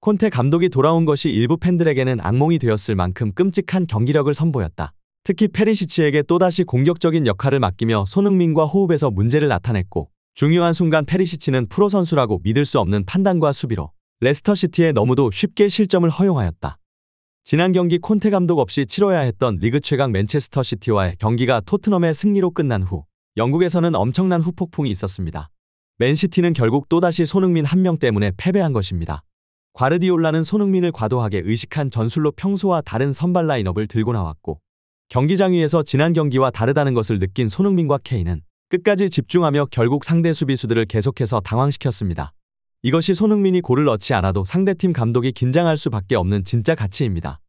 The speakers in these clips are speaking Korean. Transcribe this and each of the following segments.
콘테 감독이 돌아온 것이 일부 팬들에게는 악몽이 되었을 만큼 끔찍한 경기력을 선보였다. 특히 페리시치에게 또다시 공격적인 역할을 맡기며 손흥민과 호흡에서 문제를 나타냈고, 중요한 순간 페리시치는 프로 선수라고 믿을 수 없는 판단과 수비로 레스터시티에 너무도 쉽게 실점을 허용하였다. 지난 경기 콘테 감독 없이 치러야 했던 리그 최강 맨체스터 시티와의 경기가 토트넘의 승리로 끝난 후 영국에서는 엄청난 후폭풍이 있었습니다. 맨시티는 결국 또다시 손흥민 한 명 때문에 패배한 것입니다. 과르디올라는 손흥민을 과도하게 의식한 전술로 평소와 다른 선발 라인업을 들고 나왔고, 경기장 위에서 지난 경기와 다르다는 것을 느낀 손흥민과 케인은 끝까지 집중하며 결국 상대 수비수들을 계속해서 당황시켰습니다. 이것이 손흥민이 골을 넣지 않아도 상대팀 감독이 긴장할 수밖에 없는 진짜 가치입니다.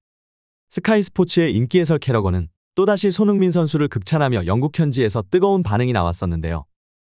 스카이 스포츠의 인기 해설 캐러건은 또다시 손흥민 선수를 극찬하며 영국 현지에서 뜨거운 반응이 나왔었는데요.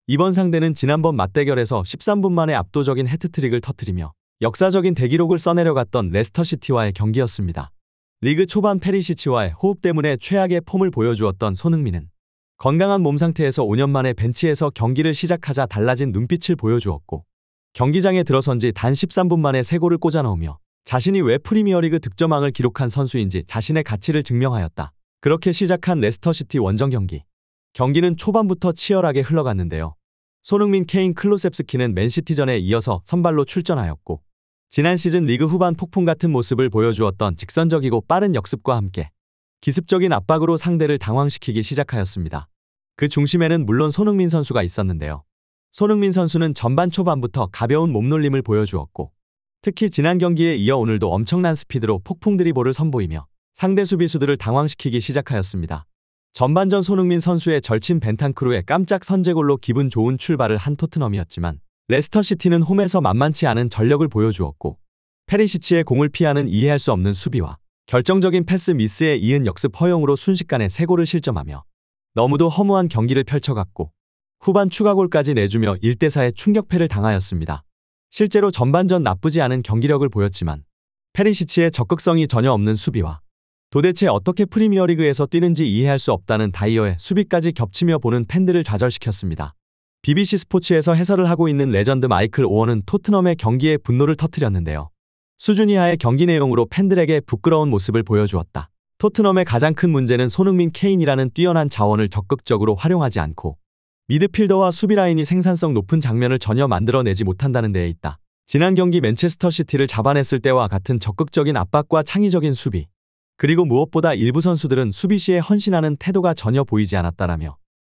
이번 상대는 지난번 맞대결에서 13분 만에 압도적인 해트트릭을 터뜨리며 역사적인 대기록을 써내려갔던 레스터시티와의 경기였습니다. 리그 초반 페리시치와의 호흡 때문에 최악의 폼을 보여주었던 손흥민은 건강한 몸 상태에서 5년 만에 벤치에서 경기를 시작하자 달라진 눈빛을 보여주었고, 경기장에 들어선 지 단 13분 만에 3골을 꽂아 넣으며 자신이 왜 프리미어리그 득점왕을 기록한 선수인지 자신의 가치를 증명하였다. 그렇게 시작한 레스터시티 원정 경기. 경기는 초반부터 치열하게 흘러갔는데요. 손흥민, 케인, 클로셉스키는 맨시티전에 이어서 선발로 출전하였고, 지난 시즌 리그 후반 폭풍 같은 모습을 보여주었던 직선적이고 빠른 역습과 함께 기습적인 압박으로 상대를 당황시키기 시작하였습니다. 그 중심에는 물론 손흥민 선수가 있었는데요. 손흥민 선수는 전반 초반부터 가벼운 몸놀림을 보여주었고, 특히 지난 경기에 이어 오늘도 엄청난 스피드로 폭풍 드리블을 선보이며 상대 수비수들을 당황시키기 시작하였습니다. 전반전 손흥민 선수의 절친 벤탄크루의 깜짝 선제골로 기분 좋은 출발을 한 토트넘이었지만, 레스터시티는 홈에서 만만치 않은 전력을 보여주었고, 페리시치의 공을 피하는 이해할 수 없는 수비와 결정적인 패스 미스에 이은 역습 허용으로 순식간에 3골을 실점하며 너무도 허무한 경기를 펼쳐갔고, 후반 추가골까지 내주며 1대4의 충격패를 당하였습니다. 실제로 전반전 나쁘지 않은 경기력을 보였지만 페리시치의 적극성이 전혀 없는 수비와 도대체 어떻게 프리미어리그에서 뛰는지 이해할 수 없다는 다이어의 수비까지 겹치며 보는 팬들을 좌절시켰습니다. BBC 스포츠에서 해설을 하고 있는 레전드 마이클 오원은 토트넘의 경기에 분노를 터뜨렸는데요. 수준 이하의 경기 내용으로 팬들에게 부끄러운 모습을 보여주었다. 토트넘의 가장 큰 문제는 손흥민, 케인이라는 뛰어난 자원을 적극적으로 활용하지 않고 미드필더와 수비라인이 생산성 높은 장면을 전혀 만들어내지 못한다는 데에 있다. 지난 경기 맨체스터 시티를 잡아냈을 때와 같은 적극적인 압박과 창의적인 수비, 그리고 무엇보다 일부 선수들은 수비 시에 헌신하는 태도가 전혀 보이지 않았다라며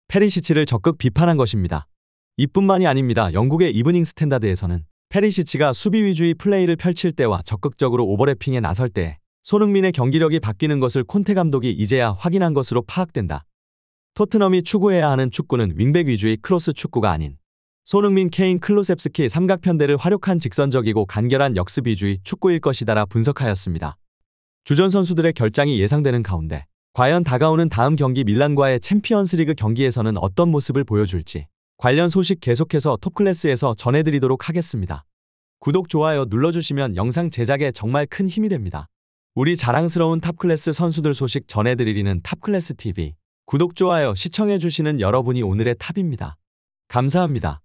페리시치를 적극 비판한 것입니다. 이뿐만이 아닙니다. 영국의 이브닝 스탠다드에서는 페리시치가 수비 위주의 플레이를 펼칠 때와 적극적으로 오버래핑에 나설 때 손흥민의 경기력이 바뀌는 것을 콘테 감독이 이제야 확인한 것으로 파악된다. 토트넘이 추구해야 하는 축구는 윙백 위주의 크로스 축구가 아닌 손흥민, 케인, 클로셉스키 삼각편대를 활용한 직선적이고 간결한 역습 위주의 축구일 것이다라 분석하였습니다. 주전 선수들의 결장이 예상되는 가운데 과연 다가오는 다음 경기 밀란과의 챔피언스리그 경기에서는 어떤 모습을 보여줄지 관련 소식 계속해서 톱클래스에서 전해드리도록 하겠습니다. 구독, 좋아요 눌러주시면 영상 제작에 정말 큰 힘이 됩니다. 우리 자랑스러운 탑클래스 선수들 소식 전해드리는 탑클래스 TV. 구독, 좋아요 시청해주시는 여러분이 오늘의 탑입니다. 감사합니다.